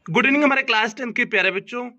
Good evening हमारे class 10 के प्यारे बच्चों।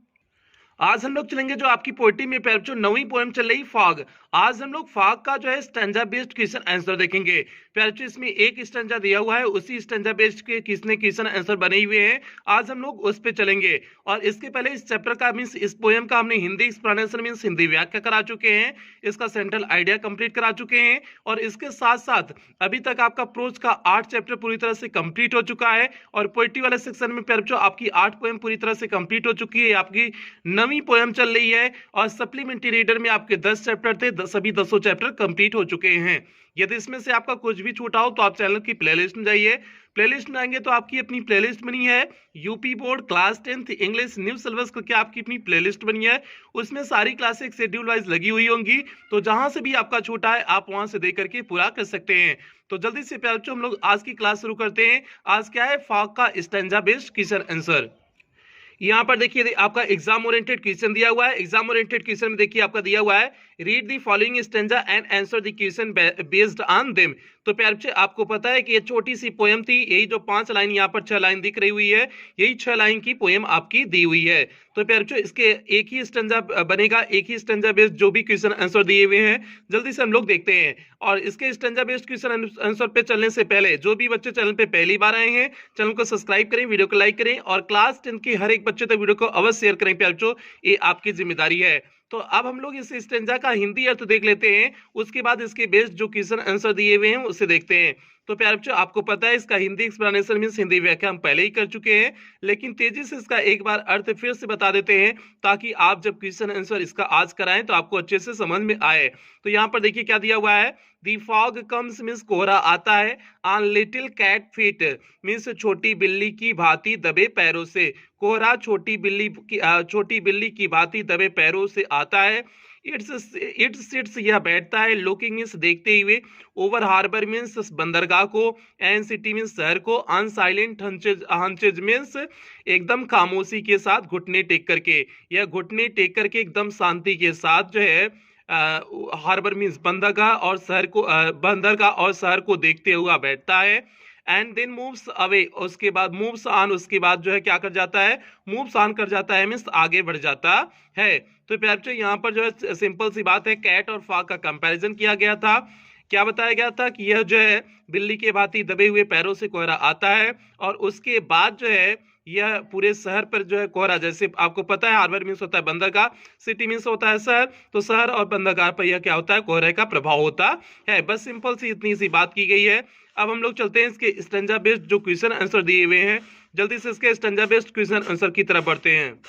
आज हम लोग चलेंगे जो आपकी पोएट्री में प्यारे बच्चों नवीं पोएम चल रही फॉग। आज हम लोग फॉग का जो है स्टैंजा बेस्ड क्वेश्चन आंसर देखेंगे। प्यारे बच्चों इसमें एक स्टैंजा दिया हुआ है, उसी स्टैंजा बेस्ड के किसने क्वेश्चन आंसर बने हुए हैं, आज हम लोग उस पे चलेंगे। और इसके पहले इस चैप्टर का मींस इस पोएम का हमने हिंदी एक्सप्लेनेशन मींस हिंदी व्याख्या करा चुके हैं, इसका सेंट्रल आइडिया कंप्लीट करा चुके हैं। और इसके साथ साथ अभी तक आपका प्रोज का 8 चैप्टर पूरी तरह से कंप्लीट हो चुका है। और पोएट्री वाले सेक्शन में प्यारे बच्चों आपकी 8 पोएम पूरी तरह से कंप्लीट हो चुकी है, आपकी नवीं पोएम चल रही है। और सप्लीमेंट्री रीडर में आपके 10 चैप्टर थे, सभी 10 चैप्टर कंप्लीट हो चुके हैं। यदि इसमें से आपका कुछ भी छूटा हो तो आप चैनल की प्लेलिस्ट में जाइए। प्लेलिस्ट में आएंगे तो आपकी अपनी प्लेलिस्ट बनी है, UP board class 10th English new syllabus करके आपकी अपनी प्लेलिस्ट बनी है। उसमें सारी क्लासें शेड्यूल वाइज लगी हुई होंगी, तो जहां से भी आपका छूटा है आप वहां से देख करके पूरा कर सकते हैं। तो जल्दी से प्यारे बच्चों हम लोग आज की क्लास शुरू करते हैं। आज क्या है, फॉग का स्टैंजा बेस्ड क्वेश्चन आंसर। यहाँ पर देखिए आपका एग्जाम ओरिएंटेड क्वेश्चन दिया हुआ है। एग्जाम ओरिएंटेड क्वेश्चन में देखिए आपका दिया हुआ है, read the following stanza and answer the question based on them. तो प्यारे बच्चे आपको पता है कि ये छोटी सी पोएम थी, यही जो 5 लाइन यहाँ पर 6 लाइन दिख रही हुई है, यही 6 लाइन की पोएम आपकी दी हुई है। तो प्यारे बच्चों इसके एक ही स्टैंजा बनेगा, एक ही स्टैंजा बेस्ड जो भी क्वेश्चन आंसर दिए हुए हैं जल्दी से हम लोग देखते हैं। और इसके स्टैंजा बेस्ड क्वेश्चन आंसर पे चलने से पहले जो भी बच्चे चैनल पे पहली बार आए हैं, चैनल को सब्सक्राइब करें, वीडियो को लाइक करें और क्लास 10 के हर एक बच्चे तक वीडियो को अवश्य शेयर करें प्यारे बच्चों, ये आपकी जिम्मेदारी है। तो अब हम लोग इस स्टैंजा का हिंदी अर्थ देख लेते हैं, उसके बाद इसके बेस्ड जो क्वेश्चन आंसर दिए हुए हैं उसे देखते हैं। तो प्यारे बच्चों आपको पता है इसका हिंदी एक्सप्लेनेशन मींस हिंदी व्याख्या हम पहले ही कर चुके हैं, लेकिन तेजी से इसका एक बार अर्थ फिर से बता देते हैं ताकि आप जब क्वेश्चन आंसर इसका आज कराएं तो आपको अच्छे से समझ में आए। तो यहाँ पर देखिए क्या दिया हुआ है, दी फॉग कम्स मींस कोहरा आता है, on little cat feet means छोटी बिल्ली की भांति दबे पैरों से। कोहरा छोटी बिल्ली की भांति दबे पैरों से आता है। इट सिट्स यह बैठता है, लुकिंग मींस देखते हुए, ओवर हार्बर मींस बंदरगाह को, एंड सिटी मींस शहर को, अन साइलेंट हंचेज मींस एकदम खामोशी के साथ, घुटने टेक करके, यह घुटने टेक करके एकदम शांति के साथ जो है हार्बर मींस बंदरगाह और शहर को देखते हुआ बैठता है। एंड देन मूव्स अवे, उसके बाद मूव्स ऑन, उसके बाद जो है क्या कर जाता है, मूव्स ऑन कर जाता है मींस आगे बढ़ जाता है। तो प्यारे बच्चों यहाँ पर जो है सिंपल सी बात है, कैट और फॉग का कंपैरिजन किया गया था। क्या बताया गया था कि यह जो है बिल्ली के भांति दबे हुए पैरों से कोहरा आता है, और उसके बाद जो है यह पूरे शहर पर जो है कोहरा, जैसे आपको पता है हार्बर मींस होता है बंदरगाह, सिटी मींस होता है शहर, तो शहर और बंदरगाह पर यह क्या होता है, कोहरे का प्रभाव होता है। बस सिंपल सी इतनी सी बात की गई है। अब हम लोग चलते हैं इसके स्टैंजा बेस्ड जो क्वेश्चन आंसर दिए हुए हैं, जल्दी से इसके स्टैंजा बेस्ड क्वेश्चन आंसर की तरफ बढ़ते हैं।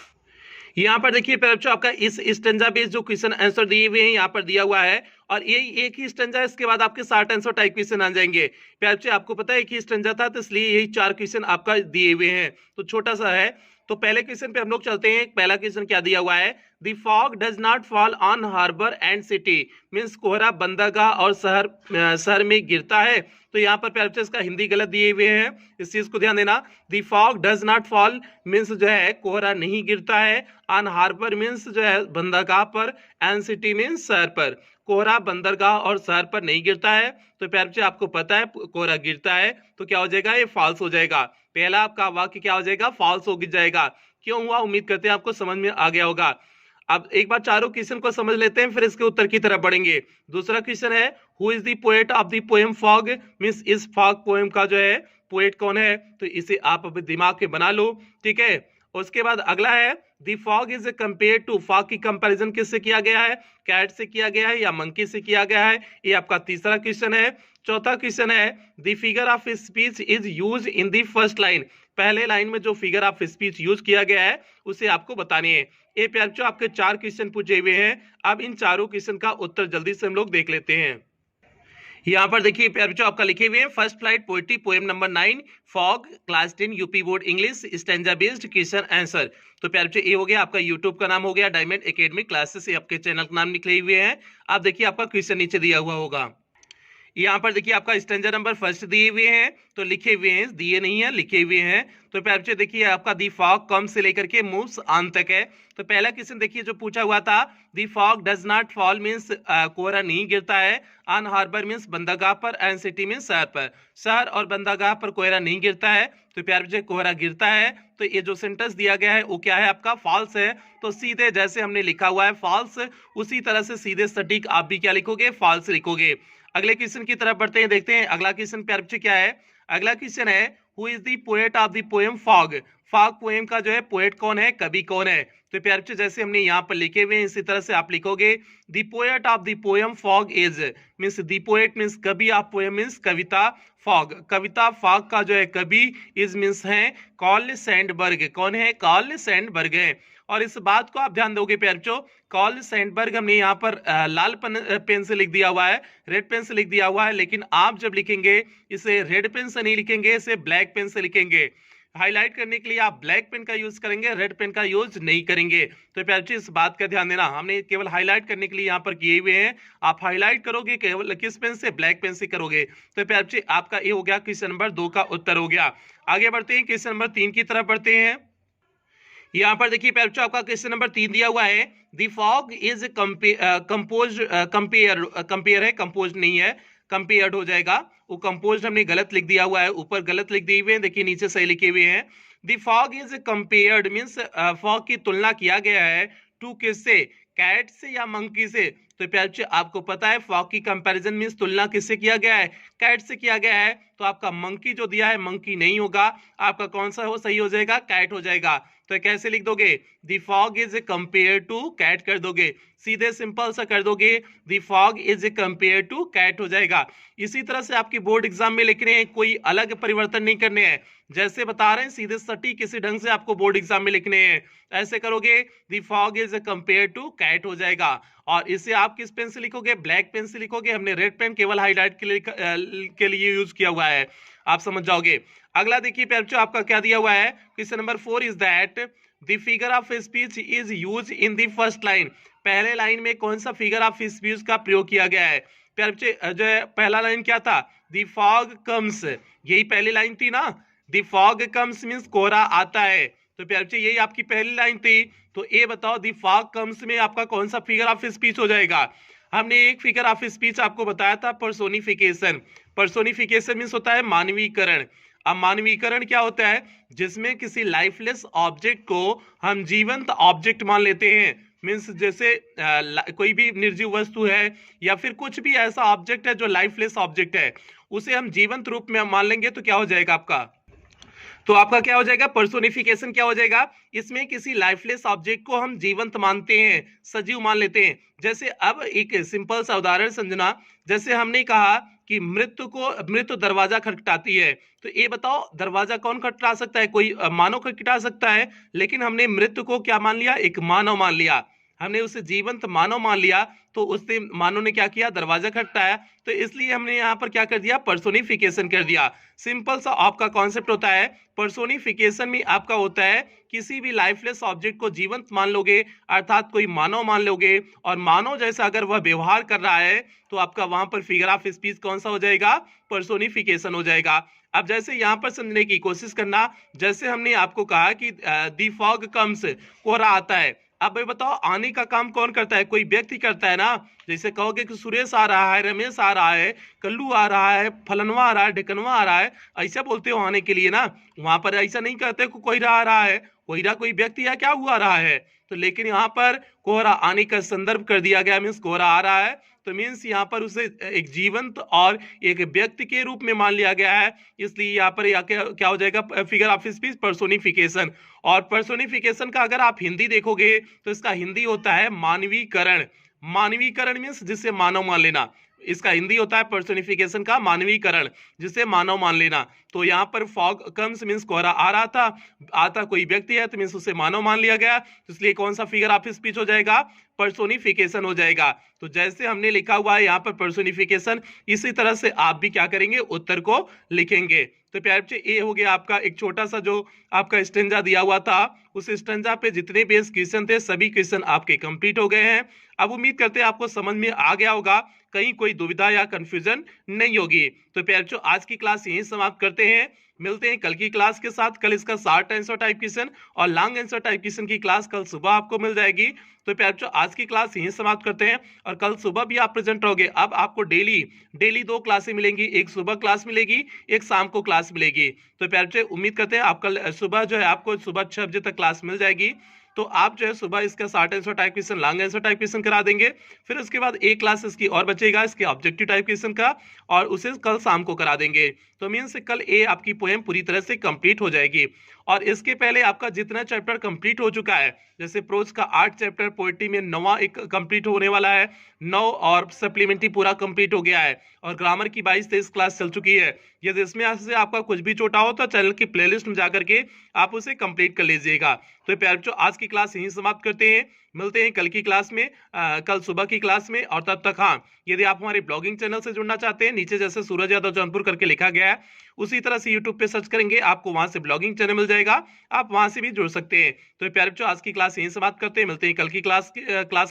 यहाँ पर देखिए प्यारे बच्चों आपका इस स्टैंजा बेस्ड जो क्वेश्चन आंसर दिए हुए हैं यहाँ पर दिया हुआ है, और यही एक ही स्टैंजा है, इसके बाद आपके 60 आंसर टाइप क्वेश्चन आ जाएंगे। प्यारे बच्चों आपको पता है एक ही स्टैंजा था, तो इसलिए यही 4 क्वेश्चन आपका दिए हुए हैं, तो छोटा सा है। तो पहले क्वेश्चन पे हम लोग चलते हैं। पहला क्वेश्चन क्या दिया हुआ है, the fog does not fall on harbour and city means कोहरा बंदरगाह और शहर में गिरता है। तो यहाँ पर प्यारे बच्चों इसका हिंदी गलत दिए हुए हैं, इस चीज को ध्यान देना। The fog does not fall means जो है कोहरा नहीं गिरता है, ऑन हार्बर मींस जो है बंदरगाह पर, एंड सिटी मींस शहर पर। कोहरा बंदरगाह और शहर पर नहीं गिरता है। तो प्यारे बच्चों आपको पता है कोहरा गिरता है, तो क्या हो जाएगा, ये फॉल्स हो जाएगा। पहला आपका वाक्य क्या हो जाएगा, फॉल्स हो जाएगा। क्यों हुआ, उम्मीद करते हैं आपको समझ में आ गया होगा। अब एक बार चारों क्वेश्चन को समझ लेते हैं, फिर इसके उत्तर की तरफ बढ़ेंगे। दूसरा क्वेश्चन है, who is the poet of the poem fog means इस फॉग पोएम का जो है पोएट कौन है, तो इसे आप अपने दिमाग में बना लो, ठीक है। उसके बाद अगला है, the fog is compare to, fog की कंपैरिजन किससे किया गया है, कैट से किया गया है या मंकी से किया गया है, ये आपका तीसरा क्वेश्चन है। चौथा क्वेश्चन है, the figure of speech is use in the first line, पहले लाइन में जो फिगर ऑफ स्पीच यूज किया गया है उसे आपको बतानी है। ये प्यारे बच्चों आपके 4 क्वेश्चन पूछे हुए हैं। अब इन चारों क्वेश्चन का उत्तर जल्दी से हम लोग देख लेते हैं। यहाँ पर देखिए प्यारे बच्चों आपका लिखे हुए हैं, first flight poetry poem number 9 fog class 10 UP board English stanza based question answer. तो प्यारे बच्चों ये हो गया आपका यूट्यूब का नाम, हो गया डायमंड एकेडमी क्लासेस, आपके चैनल का नाम निकले हुए हैं। आप देखिए आपका क्वेश्चन नीचे दिया हुआ होगा। यहाँ पर देखिए आपका स्टैंजा नंबर फर्स्ट दिए हुए हैं, तो लिखे हुए हैं, दिए नहीं है, लिखे हुए हैं। तो प्यारे बच्चे देखिए आपका दी फॉग कम से लेकर के मूव्स ऑन तक है। तो पहला क्वेश्चन देखिए जो पूछा हुआ था, the fog does not fall means कोहरा नहीं गिरता है, ऑन हार्बर मीन्स बंदरगाह पर, एंड सिटी मीन्स शहर पर, शहर और बंदरगाह पर कोहरा नहीं गिरता है। तो प्यारे बच्चे कोहरा गिरता है, तो ये जो सेंटेंस दिया गया है वो क्या है आपका, फॉल्स है। तो सीधे जैसे हमने लिखा हुआ है फॉल्स, उसी तरह से सीधे सटीक आप भी क्या लिखोगे, फॉल्स लिखोगे। अगले क्वेश्चन की तरफ बढ़ते हैं, देखते हैं अगला क्वेश्चन प्यारे बच्चे क्या है। अगला क्वेश्चन है, who is the poet of the poem fog. Fog poem का जो है पोएट कौन है, कवि कौन है। तो प्यारे बच्चे जैसे हमने यहाँ पर लिखे हुए हैं इसी तरह से आप लिखोगे, the poet of the poem fog is, means the poet means कवि, ऑफ पोएम मीन्स कविता, फॉग कविता, फॉग का जो है कवि, इज मीन्स है कार्ल सैंडबर्ग। कौन है, कार्ल सैंडबर्ग है। और इस बात को आप ध्यान दोगे प्यारे बच्चों, कार्ल सैंडबर्ग हमने यहाँ पर लाल पेन से लिख दिया हुआ है, रेड पेन से लिख दिया हुआ है, लेकिन आप जब लिखेंगे इसे रेड पेन से नहीं लिखेंगे, इसे ब्लैक पेन से लिखेंगे। हाईलाइट करने के लिए आप ब्लैक पेन का यूज करेंगे, रेड पेन का यूज नहीं करेंगे। तो प्यारे बच्चों इस बात का ध्यान देना, हमने केवल हाईलाइट करने के लिए यहाँ पर किए हुए हैं। आप हाईलाइट करोगे केवल किस पेन से, ब्लैक पेन से करोगे। तो प्यारे बच्चों आपका ये हो गया क्वेश्चन नंबर 2 का उत्तर हो गया। आगे बढ़ते हैं, क्वेश्चन नंबर 3 की तरफ बढ़ते हैं। यहाँ पर देखिए प्यारे बच्चों आपका क्वेश्चन नंबर 3 दिया हुआ है, the fog is compose, compare है, कंपोज नहीं है, कंपेयर्ड हो जाएगा। वो कंपोज हमने गलत लिख दिया हुआ है, ऊपर गलत लिख दिए हुए हैं, देखिए नीचे सही लिखे हुए हैं। The fog is compared means fog की तुलना किया गया है, टू किससे, कैट से या मंकी से। तो प्यारे बच्चों आपको पता है फॉग की कंपैरिजन मीन्स तुलना किससे किया गया है, कैट से किया गया है। तो आपका मंकी जो दिया है मंकी नहीं होगा, आपका कौन सा हो सही हो जाएगा, कैट हो जाएगा। तो कैसे लिख दोगे, the fog is compare to cat कर दोगे, सीधे सिंपल सा कर दोगे, the fog is compare to cat हो जाएगा। इसी तरह से आपकी बोर्ड एग्जाम में लिखने हैं, कोई अलग परिवर्तन नहीं करने हैं, जैसे बता रहे हैं सीधे सटीक किसी ढंग से आपको बोर्ड एग्जाम में लिखने हैं। ऐसे करोगे, the fog is compare to cat हो जाएगा। और इसे आप किस पेन से लिखोगे, ब्लैक पेन से लिखोगे, हमने रेड पेन केवल हाईलाइट के लिए यूज किया हुआ है, आप समझ जाओगे। अगला देखिए प्यारे बच्चों आपका क्या दिया हुआ है, question number 4 is that the figure of speech is use in the first line. पहले लाइन में कौन सा फिगर ऑफ स्पीच का प्रयोग किया गया है। प्यारे बच्चे जो है पहला लाइन क्या था, द फॉग कम्स, यही पहली लाइन थी ना, द फॉग कम्स मींस कोहरा आता है। तो प्यारे बच्चे यही आपकी पहली लाइन थी। तो ये बताओ द फॉग कम्स में आपका कौन सा फिगर ऑफ स्पीच हो जाएगा। हमने एक फिगर ऑफ स्पीच आपको बताया था, पर्सोनिफिकेशन। पर्सोनिफिकेशन मींस होता है मानवीकरण। अब मानवीकरण क्या होता है, जिसमें किसी लाइफलेस ऑब्जेक्ट को हम जीवंत ऑब्जेक्ट मान लेते हैं। मीन्स जैसे कोई भी निर्जीव वस्तु है या फिर कुछ भी ऐसा ऑब्जेक्ट है जो लाइफलेस ऑब्जेक्ट है, उसे हम जीवंत रूप में मान लेंगे तो क्या हो जाएगा आपका, तो आपका क्या हो जाएगा, पर्सोनिफिकेशन क्या हो जाएगा। इसमें किसी लाइफलेस ऑब्जेक्ट को हम जीवंत मानते हैं, सजीव मान लेते हैं। जैसे अब एक सिंपल सा उदाहरण समझना, जैसे हमने कहा कि मृत्यु दरवाजा खटखटाती है, तो ये बताओ दरवाजा कौन खटखटा सकता है, कोई मानव खटखटा सकता है, लेकिन हमने मृत्यु को क्या मान लिया, एक मानव मान लिया, हमने उसे जीवंत मानव मान लिया, तो उससे मानव ने क्या किया, दरवाजा खटखटाया। तो इसलिए हमने यहाँ पर क्या कर दिया, पर्सोनिफिकेशन कर दिया। सिंपल सा आपका कॉन्सेप्ट होता है, पर्सोनिफिकेशन में आपका होता है किसी भी लाइफलेस ऑब्जेक्ट को जीवंत मान लोगे, अर्थात कोई मानव मान लोगे, और मानव जैसा अगर वह व्यवहार कर रहा है तो आपका वहां पर फिगर ऑफ स्पीच कौन सा हो जाएगा, पर्सोनिफिकेशन हो जाएगा। अब जैसे यहाँ पर समझने की कोशिश करना, जैसे हमने आपको कहा कि दी फॉग कम्स, कोहरा आता है। अब भाई बताओ आने का काम कौन करता है, कोई व्यक्ति करता है ना। जैसे कहोगे कि सुरेश आ रहा है, रमेश आ रहा है, कल्लू आ रहा है, फलनवा आ रहा है, ढिकनवा आ रहा है, ऐसा बोलते हो आने के लिए ना। वहां पर ऐसा नहीं कहते कि कोहरा आ रहा है, कोहरा कोई व्यक्ति है क्या हुआ रहा है। तो लेकिन यहाँ पर कोहरा आने का संदर्भ कर दिया गया, मीन्स कोहरा आ रहा है, तो मीन्स यहाँ पर उसे एक जीवंत और एक व्यक्ति के रूप में मान लिया गया है। इसलिए यहाँ पर क्या हो जाएगा, फिगर ऑफ स्पीच पर्सोनिफिकेशन। और पर्सोनिफिकेशन का अगर आप हिंदी देखोगे तो इसका हिंदी होता है मानवीकरण। मानवीकरण मीन्स जिसे मानव मान लेना, इसका हिंदी होता है पर्सोनिफिकेशन का मानवीकरण, जिसे मानव मान लेना। तो यहाँ पर फॉग कम्स मीन्स कोहरा आ रहा था, आता कोई व्यक्ति है तो मीन्स उसे मानव मान लिया गया, तो इसलिए कौन सा फिगर ऑफ स्पीच हो जाएगा, पर्सोनिफिकेशन हो जाएगा। तो जैसे हमने लिखा हुआ है यहाँ पर पर्सोनिफिकेशन, इसी तरह से आप भी क्या करेंगे, उत्तर को लिखेंगे। तो प्यारे बच्चे ये हो गया आपका एक छोटा सा जो आपका स्टेंजा दिया हुआ था, उस स्टेंजा पे जितने बेस क्वेश्चन थे सभी क्वेश्चन आपके कंप्लीट हो गए हैं। अब उम्मीद करते हैं आपको समझ में आ गया होगा कहीं कोई दुविधा या कंफ्यूजन नहीं होगी। तो प्यारे बच्चों आज की क्लास यहीं समाप्त करते हैं, मिलते हैं कल की क्लास के साथ। कल इसका शॉर्ट आंसर टाइप क्वेश्चन और लॉन्ग आंसर टाइप क्वेश्चन की क्लास कल सुबह आपको मिल जाएगी। तो प्यारे बच्चों आज की क्लास यहीं समाप्त करते हैं और कल सुबह भी आप प्रेजेंट रहोगे। अब आपको डेली 2 क्लासें मिलेंगी, एक सुबह क्लास मिलेगी, एक शाम को क्लास मिलेगी। तो प्यारे बच्चों उम्मीद करते हैं आप कल सुबह जो है आपको सुबह 6 बजे तक क्लास मिल जाएगी। तो आप जो है सुबह इसका short answer type question, long answer type question करा देंगे। फिर उसके बाद एक क्लास इसकी और बचेगा इसके ऑब्जेक्टिव टाइप क्वेश्चन का, और उसे कल शाम को करा देंगे। तो मीन से कल ए आपकी पोएम पूरी तरह से कंप्लीट हो जाएगी। और इसके पहले आपका जितना चैप्टर कंप्लीट हो चुका है, जैसे प्रोज का 8 चैप्टर, पोएट्री में 9वां एक कंप्लीट होने वाला है, 9 और सप्लीमेंट्री पूरा कंप्लीट हो गया है, और ग्रामर की 22-23 क्लास चल चुकी है। यदि इसमें से आपका कुछ भी छूटा हो तो चैनल की प्लेलिस्ट में जाकर के आप उसे कंप्लीट कर लीजिएगा। तो प्यारे बच्चों आज की क्लास यहीं समाप्त करते हैं, मिलते हैं कल की क्लास में, कल सुबह की क्लास में। और तब तक हाँ, यदि आप हमारे ब्लॉगिंग चैनल से जुड़ना चाहते हैं, नीचे जैसे सूरज यादव जौनपुर करके लिखा गया है उसी तरह से यूट्यूब पे सर्च करेंगे, आपको वहां से ब्लॉगिंग चैनल मिल जाएगा, आप वहां से भी जुड़ सकते हैं। तो प्यारे बच्चों आज की क्लास यहीं समाप्त करते हैं, मिलते हैं कल की क्लास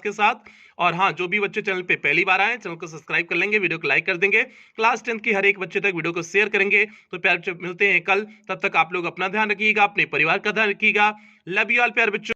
के साथ। और हाँ, जो भी बच्चे चैनल पे पहली बार आए चैनल को सब्सक्राइब कर लेंगे, वीडियो को लाइक कर देंगे, क्लास 10 की हर एक बच्चे तक वीडियो को शेयर करेंगे। तो प्यारे बच्चों मिलते हैं कल, तब तक आप लोग अपना ध्यान रखिएगा, अपने परिवार का ध्यान रखिएगा। लव यू ऑल प्यारे बच्चों।